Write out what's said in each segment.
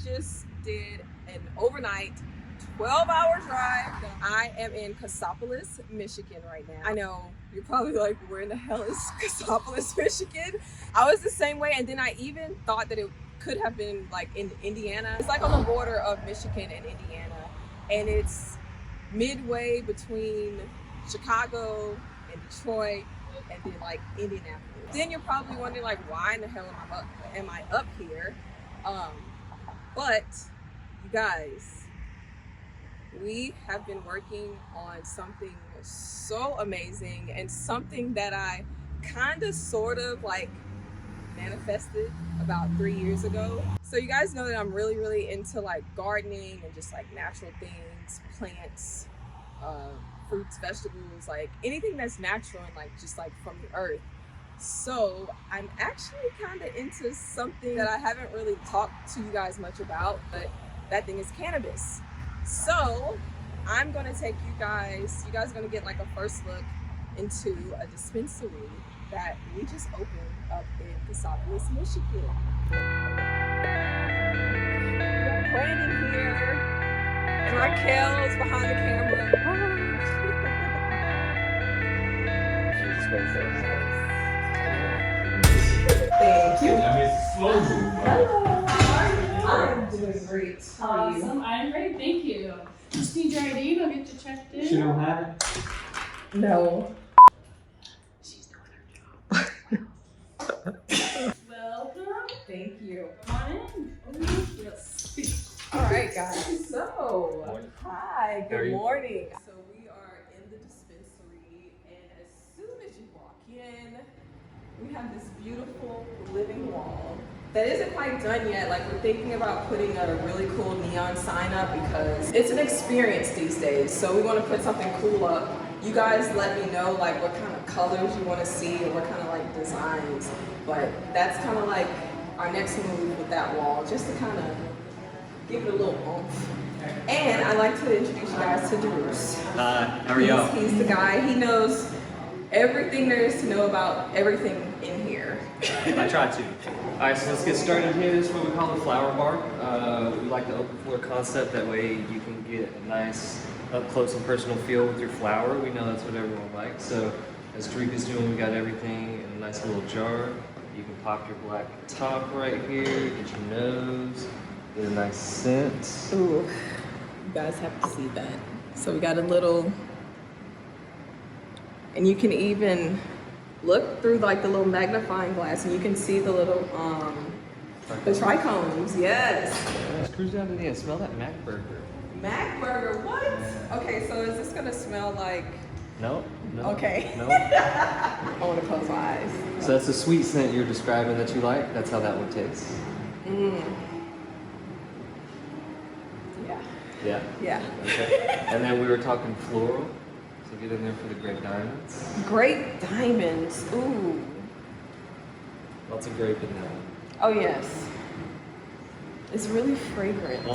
just did an overnight 12-hour drive. I am in Cassopolis, Michigan right now. I know you're probably like, where in the hell is Cassopolis, Michigan? I was the same way, and then I even thought that it could have been like in Indiana. It's like on the border of Michigan and Indiana, and it's midway between Chicago and Detroit and then like Indianapolis. Then you're probably wondering like, why in the hell am I up here? But you guys, we have been working on something so amazing and something that I kind of sort of like manifested about 3 years ago. So you guys know that I'm really into like gardening and just like natural things, plants, fruits, vegetables, like anything that's natural and like just like from the earth. So I'm actually kind of into something that I haven't really talked to you guys much about, but that thing is cannabis. So I'm going to take you guys are going to get like a first look into a dispensary that we just opened up in Cassopolis, Michigan. We got Brandon here, and Raquel's behind the camera. Thank you. I mean, it's slow move. Hello. I'm doing great. How are you? Awesome. I'm great. Thank you. Just need your ID. I'll get you checked in. She don't have it? No. She's doing her job. Welcome. Thank you. Come on in. Oh, yes. All right, guys. So, Morning. hi. How are Good you? morning. So we are in the dispensary, and as soon as you walk in, we have this beautiful living wall that isn't quite done yet. Like, we're thinking about putting a really cool neon sign up because it's an experience these days. So we want to put something cool up. You guys let me know like what kind of colors you want to see or what kind of like designs. But that's kind of like our next move with that wall, just to kind of give it a little oomph. And I'd like to introduce you guys to Drus. How are y'all? He's the guy. He knows everything there is to know about everything in here. I tried to. Alright, so let's get started here. This is what we call the flower bar. We like the open floor concept. That way you can get a nice up close and personal feel with your flower. We know that's what everyone likes. So as Dreka's doing, we got everything in a nice little jar. You can pop your black top right here, get your nose, get a nice scent. Ooh, you guys have to see that. So we got a little, and you can even look through like the little magnifying glass and you can see the little, the trichomes, yes. Let's cruise down to the end. Smell that Mac burger. Mac burger, what? Okay, so is this gonna smell like, No, no. okay. No. I wanna close my eyes. So that's the sweet scent you're describing that you like. That's how that one tastes. Mm. Yeah, Yeah. yeah. Okay. And then we were talking floral. So get in there for the grape diamonds. Grape diamonds, ooh. Lots of grape in that one. Oh yes. It's really fragrant.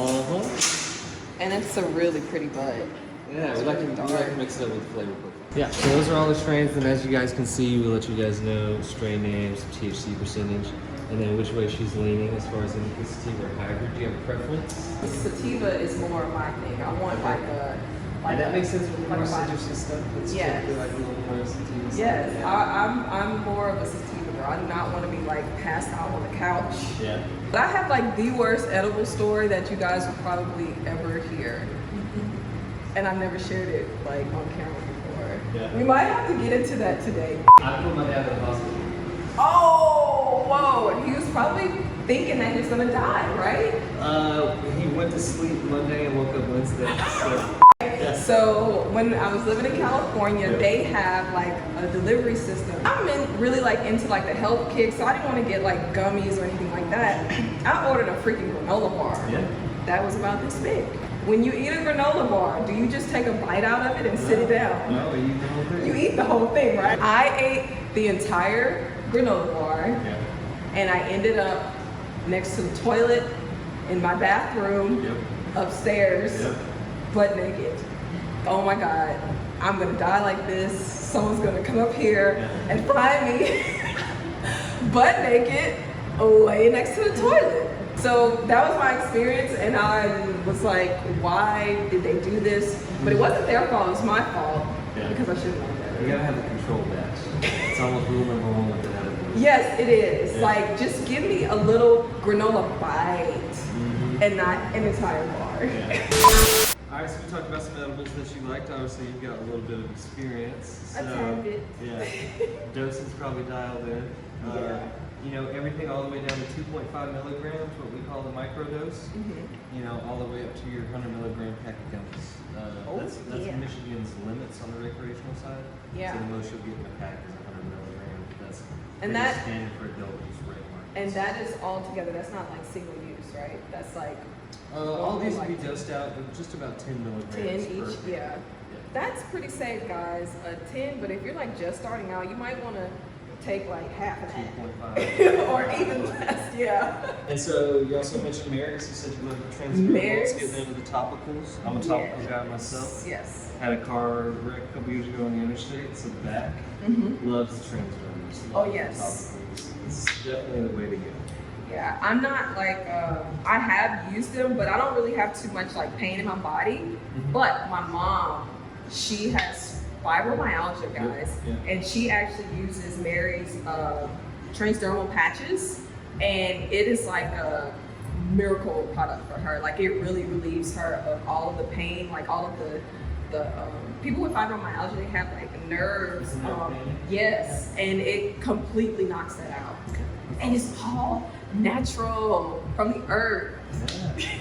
And it's a really pretty bud. Yeah, we like to mix it up with flavor profile. Yeah, so those are all the strains, and as you guys can see, we'll let you guys know strain names, THC percentage, and then which way she's leaning as far as indica sativa or hybrid. Do you have a preference? Sativa is more my thing. I want like a, And that makes sense with the more like a- citrusy stuff. It's Yes. typically like a little more sativa. Yes, I'm more of a sativa girl. I do not want to be like passed out on the couch. Yeah. But I have like the worst edible story that you guys will probably ever hear. And I've never shared it like on camera before. Yeah. We might have to get into that today. I put my dad in the hospital. Oh, whoa. He was probably thinking that he was gonna die, right? He went to sleep Monday and woke up Wednesday. So. Yeah. So when I was living in California, they have like a delivery system. I'm really like into like the health kick, so I didn't want to get like gummies or anything like that. I ordered a freaking granola bar. Yeah. That was about this big. When you eat a granola bar, do you just take a bite out of it and sit it down? No, you eat the whole thing. You eat the whole thing, right? I ate the entire granola bar, Yeah. and I ended up next to the toilet in my bathroom, Yep. upstairs, Yep. butt naked. Oh my God, I'm gonna die like this. Someone's gonna come up here and find me butt naked, laying next to the toilet. So that was my experience, and I was like, why did they do this? But it wasn't their fault, it was my fault, because I should have known better. You gotta have a control match. It's almost rule number one with the edibles. Yes, it is. Yeah. Like, just give me a little granola bite, and not an entire bar. Yeah. All right, so we talked about some edibles that you liked. Obviously, you've got a little bit of experience. A tad bit. Yeah. Dosing's probably dialed in. Yeah. You know, everything all the way down to 2.5 milligrams, what we call the microdose. You know, all the way up to your 100 milligram pack of gummies. That's yeah. Michigan's limits on the recreational side. Yeah. So the most you'll get in a pack is 100 milligrams. That's And pretty that- standard for adult use right now. And that is all together, that's not like single use, right? That's like All these will be dosed out with just about 10 milligrams 10 per each, yeah. That's pretty safe, guys. 10, but if you're like just starting out, you might want to take like half of that. 2.5. Or even less, yeah. And so you also mentioned Marys. You said you love the transdermals, Marys. getting into the topicals. I'm a topical guy myself. Yes. Had a car wreck a couple years ago on the interstate, so the back loves the transdermals. Oh, loves yes. the topicals. It's definitely the way to go. Yeah, I'm not like, I have used them, but I don't really have too much like pain in my body. But my mom, she has fibromyalgia, guys, and she actually uses Mary's transdermal patches, and it is like a miracle product for her. Like, it really relieves her of all of the pain, like all of the people with fibromyalgia, they have like nerves, yes, and it completely knocks that out. And it's all natural from the earth.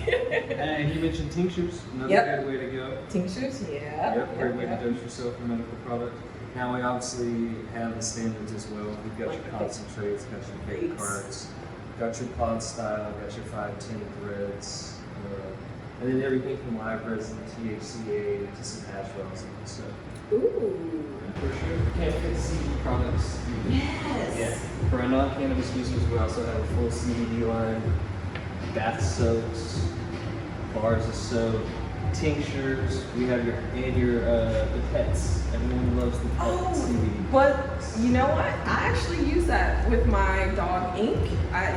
And you mentioned tinctures, another good way to go. Tinctures, yeah. Great way to dose yourself a medical product. Now we obviously have the standards as well. We've got Like your concentrates, got your vape carts, got your pod style, got your 510 threads, and then everything from live resin, THCA, to some hash wells and stuff. Ooh. For sure. Can't fit CBD products. Yes. Yeah. For our non-cannabis users, we also have a full CBD line, bath soaks, bars of soap, tinctures. We have your the pets. Everyone loves the pet CBD. But you know what? I actually use that with my dog Ink.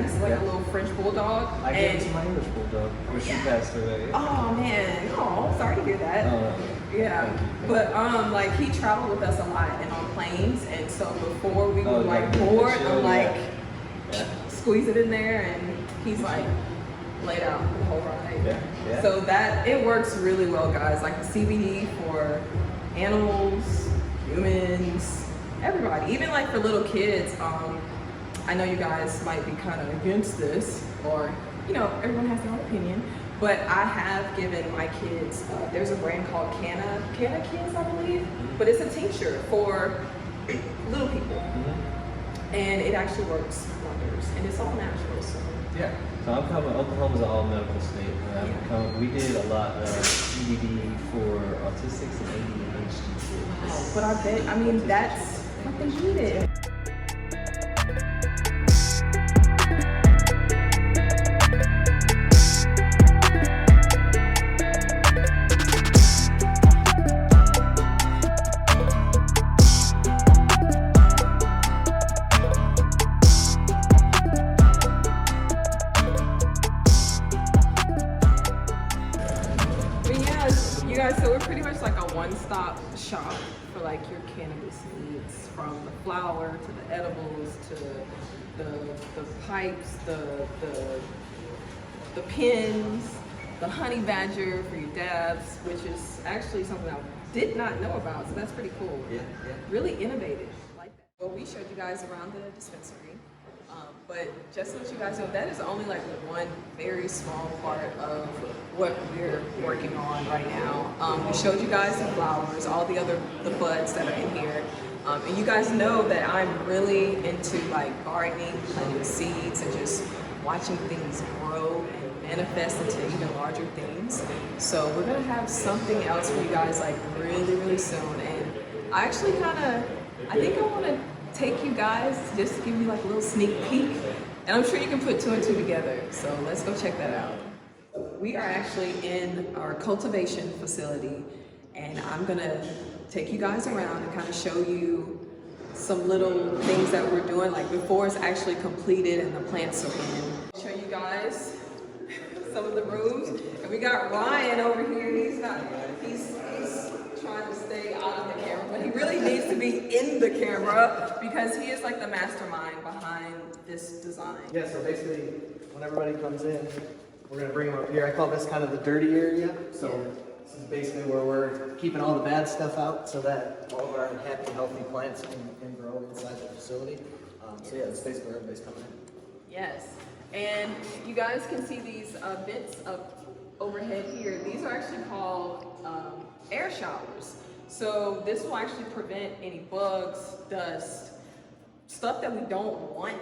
He's like a little French bulldog. I gave it to my English bulldog when she passed away. Oh man, oh, sorry to hear that. Yeah, Thank you. but like he traveled with us a lot and on planes, and so before we were like yeah, bored, sure, I'm like yeah. squeeze it in there, and he's like laid out the whole ride. Yeah. So that it works really well, guys. Like the CBD for animals, humans, everybody, even like for little kids. I know you guys might be kind of against this, or you know, everyone has their own opinion. But I have given my kids, there's a brand called Canna Kids, I believe, but it's a tincture for little people. And it actually works wonders, and it's all natural, so. Yeah. So I'm coming, Oklahoma's an all medical state. We did a lot of CBD for autistics and ADHD kids. Wow, but I mean, that's what they needed. You guys, so we're pretty much like a one-stop shop for like your cannabis needs, from the flower to the edibles to the pipes, the pins, the honey badger for your dabs, which is actually something I did not know about, so that's pretty cool. Yeah. Really innovative like that. Well, we showed you guys around the dispensary. But just to let you guys know, that is only like one very small part of what we're working on right now. We showed you guys the flowers, all the buds that are in here. And you guys know that I'm really into like gardening, planting seeds, and just watching things grow and manifest into even larger things. So we're gonna have something else for you guys like really, really soon. And I actually I think I wanna take you guys just to give you like a little sneak peek, and I'm sure you can put 2 and 2 together, so let's go check that out. We are actually in our cultivation facility, and I'm gonna take you guys around and kind of show you some little things that we're doing like before it's actually completed and the plants are in. Show you guys some of the rooms. And we got Ryan over here. He's trying to stay out of the camera, but he really needs to be in the camera because he is like the mastermind behind this design. Yeah, so basically, when everybody comes in, we're gonna bring them up here. I call this kind of the dirty area. So this is basically where we're keeping all the bad stuff out so that all of our happy, healthy plants can grow inside the facility. So yeah, that's basically where everybody's coming in. Yes, and you guys can see these vents up overhead here. These are actually called air showers. So this will actually prevent any bugs, dust, stuff that we don't want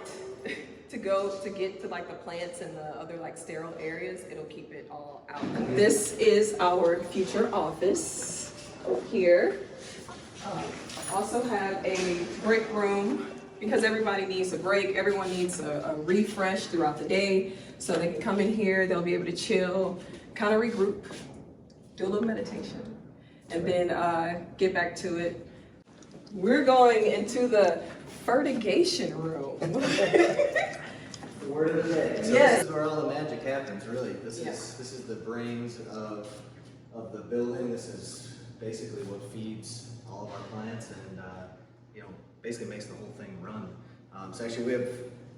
to get to like the plants and the other like sterile areas. It'll keep it all out. This is our future office here. Also have a break room because everybody needs a break. Everyone needs a refresh throughout the day. So they can come in here, they'll be able to chill, kind of regroup, do a little meditation, and then get back to it. We're going into the fertigation room. The word of the day. So Yes. This is where all the magic happens, really. This is the brains of the building. This is basically what feeds all of our plants and basically makes the whole thing run. So actually we have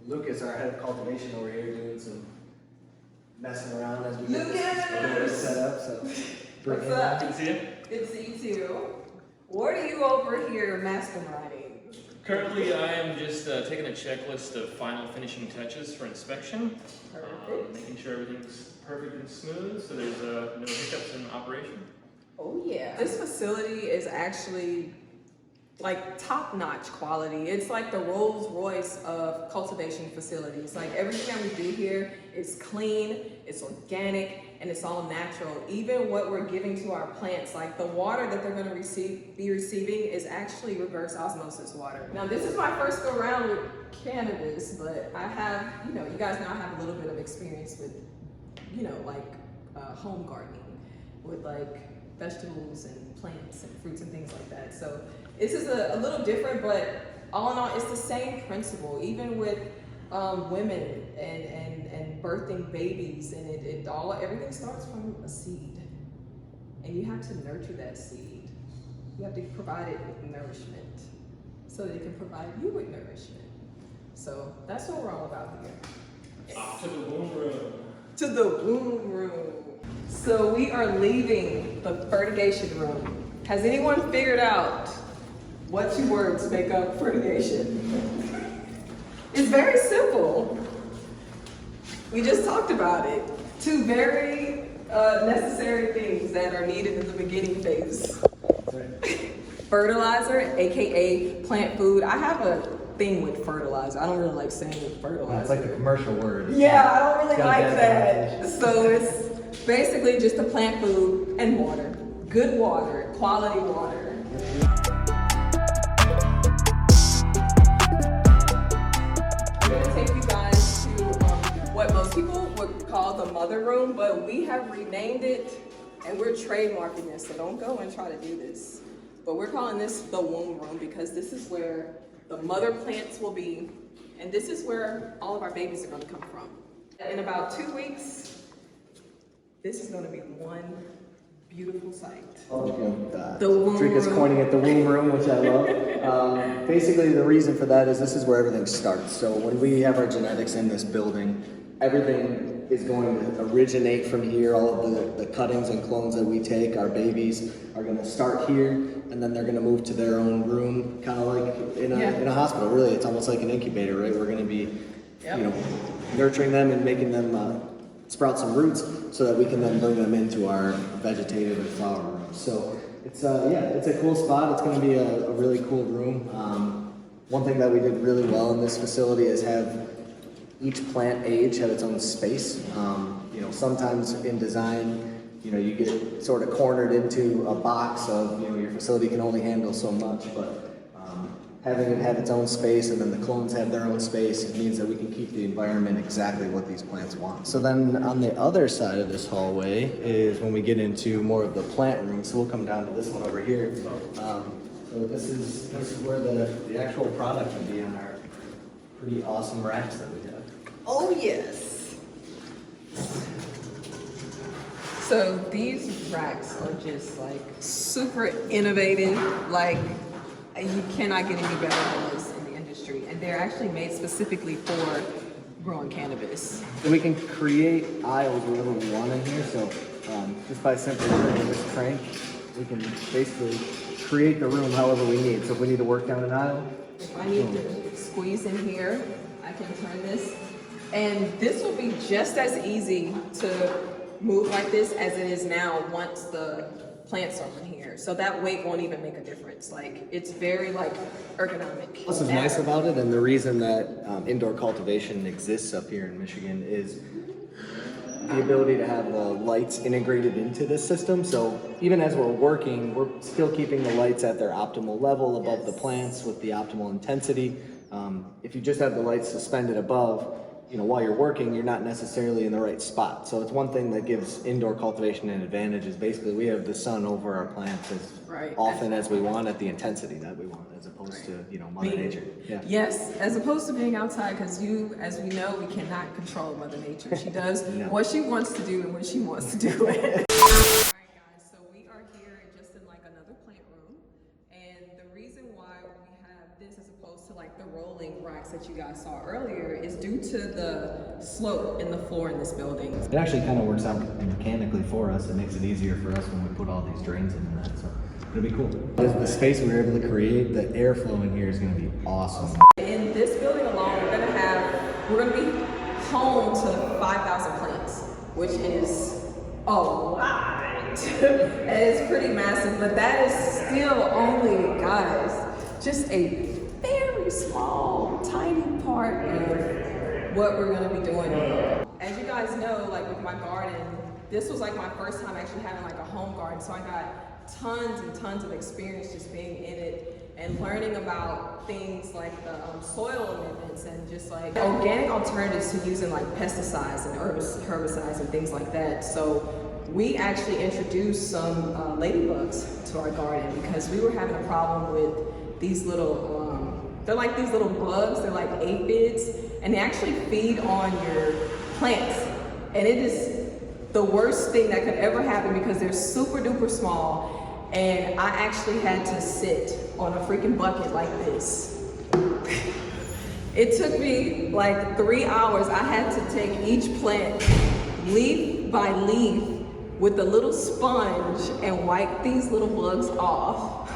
Lucas, our head of cultivation, over here doing some messing around as we get this set up. So What's up? Good to see you. Good to see you too. What are you over here masterminding? Currently, I am just taking a checklist of final finishing touches for inspection. Perfect. Making sure everything's perfect and smooth, so there's no hiccups in operation. Oh yeah. This facility is actually like top-notch quality. It's like the Rolls-Royce of cultivation facilities. Like everything that we do here is clean, it's organic, and it's all natural. Even what we're giving to our plants, like the water that they're gonna be receiving is actually reverse osmosis water. Now this is my first go around with cannabis, but I have, you guys now have a little bit of experience with, home gardening with like vegetables and plants and fruits and things like that. So this is a little different, but all in all, it's the same principle, even with women and birthing babies, and everything starts from a seed, and you have to nurture that seed. You have to provide it with nourishment so that it can provide you with nourishment. So that's what we're all about here. Off to the womb room. To the womb room. So we are leaving the fertigation room. Has anyone figured out what two words make up fertigation? It's very simple. We just talked about it. Two very necessary things that are needed in the beginning phase. Fertilizer, AKA plant food. I have a thing with fertilizer. I don't really like saying fertilizer. It's like a commercial word. Yeah, I don't really Gotta like get that. So it's basically just a plant food and water. Good water, quality water. I'm gonna take you guys to what most people would call the mother room, but we have renamed it and we're trademarking this, so don't go and try to do this. But we're calling this the womb room because this is where the mother plants will be, and this is where all of our babies are gonna come from. In about 2 weeks, this is gonna be one beautiful sight. The womb Dreka's room. pointing at the womb room, which I love. Basically, the reason for that is this is where everything starts. So when we have our genetics in this building, everything is going to originate from here. All of the cuttings and clones that we take, our babies are going to start here, and then they're going to move to their own room, kind of like in a hospital. Really, it's almost like an incubator, right? We're going to be, nurturing them and making them sprout some roots, so that we can then bring them into our vegetative and flower rooms. So it's a cool spot. It's going to be a really cool room. One thing that we did really well in this facility is have each plant age have its own space. Sometimes in design, you get sort of cornered into a box of, your facility can only handle so much, but having it have its own space and then the clones have their own space, it means that we can keep the environment exactly what these plants want. So then on the other side of this hallway is when we get into more of the plant room. So we'll come down to this one over here. So this is where the actual product would be on our pretty awesome racks that we have. Oh yes. So these racks are just like super innovative. Like you cannot get any better than this in the industry. And they're actually made specifically for growing cannabis. We can create aisles wherever we want in here. So just by simply turning this crank, we can basically create the room however we need. So if we need to work down an aisle, if I need to squeeze in here, I can turn this. And this will be just as easy to move like this as it is now once the plants are in here. So that weight won't even make a difference. Like it's very like ergonomic. What's nice about it, and the reason that indoor cultivation exists up here in Michigan, is the ability to have the lights integrated into this system. So even as we're working, we're still keeping the lights at their optimal level above the plants with the optimal intensity. If you just have the lights suspended above, while you're working, you're not necessarily in the right spot. So it's one thing that gives indoor cultivation an advantage, is basically we have the sun over our plants as often as we want at the intensity that we want, as opposed to, Mother Nature. Yeah. Yes, as opposed to being outside, because as we know, we cannot control Mother Nature. She does what she wants to do and when she wants to do it. Alright guys, so we are here just in like another plant room. And the reason why we have this as opposed to like the rolling racks that you guys saw earlier is due to the slope in the floor in this building. It actually kind of works out mechanically for us. It makes it easier for us when we put all these drains in and that, so it'll be cool. The space we were able to create, the airflow in here is going to be awesome. In this building alone, we're gonna be home to 5,000 plants, which is a lot. It's pretty massive, but that is still only, guys, just a very small, tiny part of what we're gonna be doing here. As you guys know, like with my garden, this was like my first time actually having like a home garden, so I got tons and tons of experience just being in it and learning about things like the soil amendments and just like organic alternatives to using like pesticides and herbicides and things like that. So we actually introduced some ladybugs to our garden because we were having a problem with these little, they're like these little bugs, they're like aphids, and they actually feed on your plants. And it is the worst thing that could ever happen because they're super duper small. And I actually had to sit on a freaking bucket like this. It took me like 3 hours. I had to take each plant leaf by leaf with a little sponge and wipe these little bugs off.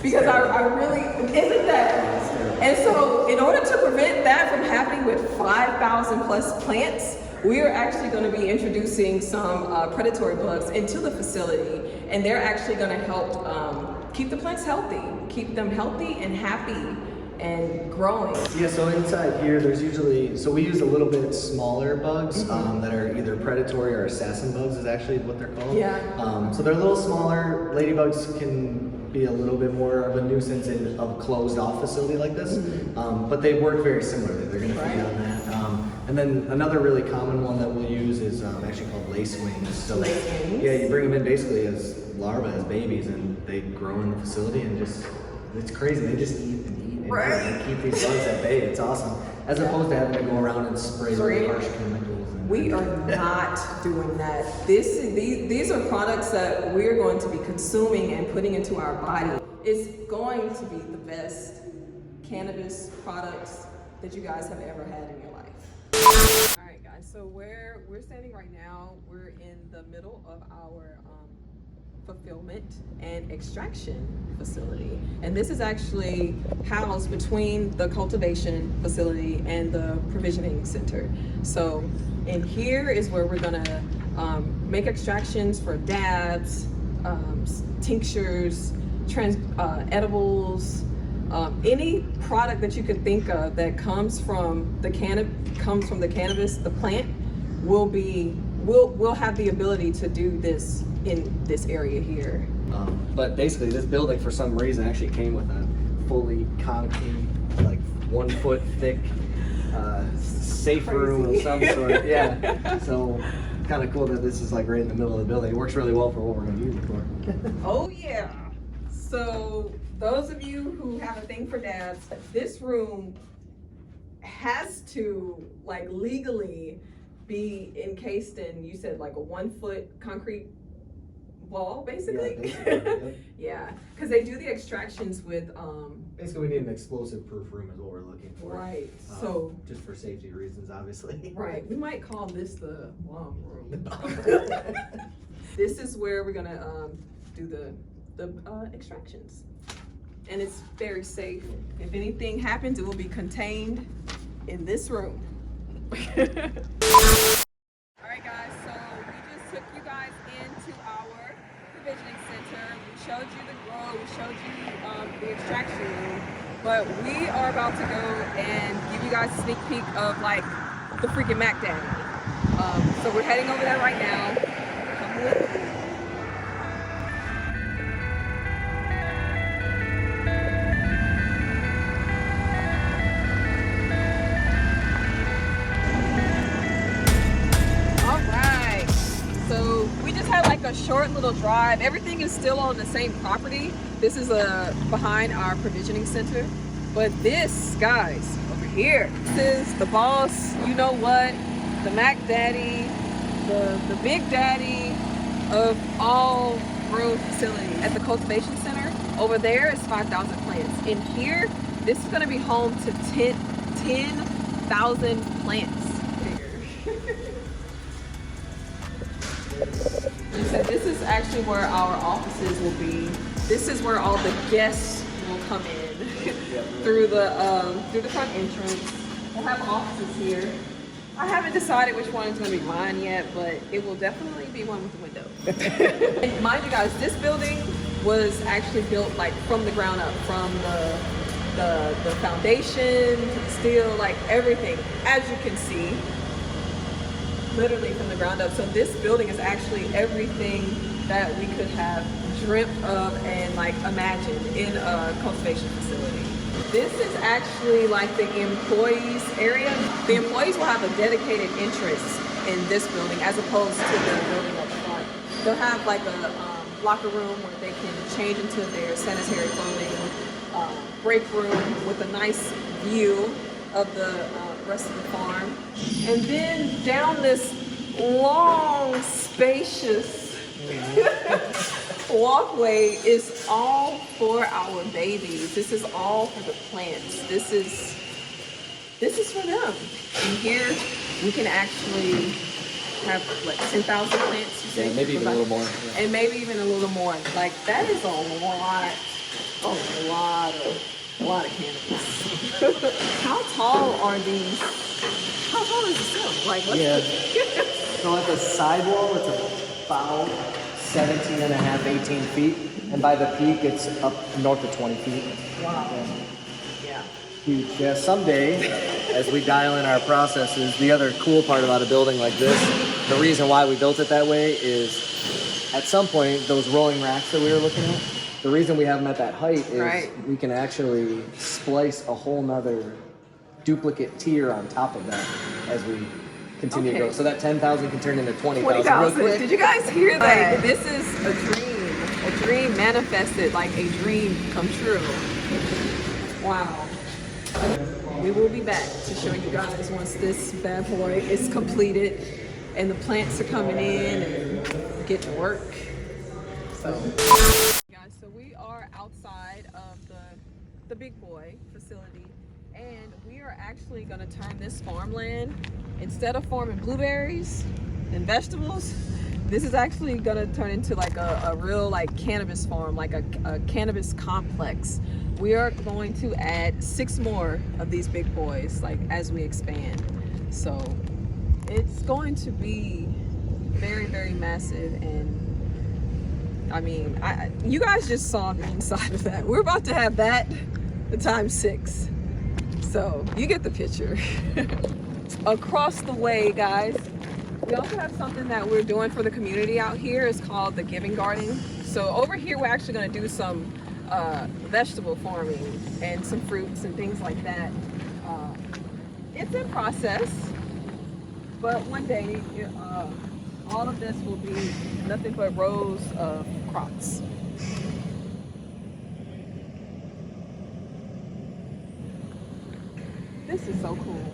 Because I really, isn't that? And so in order to prevent that from happening with 5,000 plus plants, we are actually going to be introducing some predatory bugs into the facility, and they're actually going to help keep the plants healthy, keep them healthy and happy and growing. Yeah, so inside here, there's usually, so we use a little bit smaller bugs that are either predatory or assassin bugs is actually what they're called. Yeah. So they're a little smaller. Ladybugs can be a little bit more of a nuisance in a closed off facility like this, but they work very similarly. They're going to feed on that. And then another really common one that we'll use is actually called lace wings. So yeah, you bring them in basically as larvae, as babies, and they grow in the facility and just, it's crazy. They just eat and eat and keep these bugs at bay. It's awesome. As opposed to having to go around and spray really harsh chemicals. We are not doing that. These are products that we're going to be consuming and putting into our body. It's going to be the best cannabis products that you guys have ever had in your life. All right, guys, so where we're standing right now, we're in the middle of our fulfillment and extraction facility. And this is actually housed between the cultivation facility and the provisioning center. So in here is where we're gonna make extractions for dabs, tinctures, edibles, any product that you could think of that comes from the cannabis, the plant, we'll have the ability to do this in this area here. But basically this building for some reason actually came with a fully concrete, like 1 foot thick safe room of some sort. Yeah, so kind of cool that this is like right in the middle of the building. It works really well for what we're going to use it for. Oh yeah. So those of you who have a thing for dabs, this room has to like legally be encased in, you said like a 1 foot concrete wall, basically. Yeah, basically, Yeah, because they do the extractions with basically we need an explosive proof room is what we're looking for. right. So just for safety reasons, obviously. right, we might call this the bomb room. This is where we're gonna do the extractions, and it's very safe. If anything happens, it will be contained in this room. All right, guys. So we just took you guys into our provisioning center. We showed you the grow. We showed you the extraction room. But we are about to go and give you guys a sneak peek of like the freaking Mac Daddy. So we're heading over there right now. Come with me. All right. So we just had like a short little drive. Everything is still on the same property. This is behind our provisioning center. But this, guys, over here, this is the boss, you know what, the Mac Daddy, the Big Daddy of all grow facilities. At the cultivation center, over there is 5,000 plants. In here, this is gonna be home to 10,000 plants. You said this is actually where our offices will be. This is where all the guests will come in through the front entrance. We'll have offices here. I haven't decided which one is going to be mine yet, but it will definitely be one with a window. And mind you guys, this building was actually built like from the ground up, from the foundation, the steel, like everything, as you can see, literally from the ground up. So this building is actually everything that we could have dreamt of and like imagined in a cultivation facility. This is actually like the employees area. The employees will have a dedicated entrance in this building as opposed to the building up front. They'll have like a locker room where they can change into their sanitary clothing, break room with a nice view of the rest of the farm. And then down this long, spacious walkway is all for our babies. This is all for the plants. This is for them. And here we can actually have like 10,000 plants. You say? Yeah, maybe even a little more. Yeah. And maybe even a little more. Like that is a lot of cannabis. How tall are these? How tall is the cell? Like what's So at the sidewall, it's about 17 and a half, 18 feet. And by the peak, it's up north of 20 feet. Wow. Yeah. Huge. Yeah, someday, as we dial in our processes, the other cool part about a building like this, the reason why we built it that way is at some point, those rolling racks that we were looking at, the reason we have them at that height is we can actually splice a whole nother duplicate tier on top of that as we continue to go. So that 10,000 can turn into 20,000 real quick. Did you guys hear that? This is a dream manifested, like a dream come true. Wow. We will be back to show you guys once this bad boy is completed and the plants are coming in and get to work. So, guys, so we are outside of the big boy facility, and we are actually going to turn this farmland, instead of farming blueberries and vegetables, this is actually going to turn into like a real like cannabis farm, like a cannabis complex. We are going to add 6 more of these big boys like as we expand. So it's going to be very, very massive. And I mean, you guys just saw the inside of that. We're about to have that times 6. So you get the picture. Across the way, guys, we also have something that we're doing for the community out here. It's called the Giving Garden. So over here, we're actually going to do some vegetable farming and some fruits and things like that. It's in process, but one day all of this will be nothing but rows of crops. This is so cool.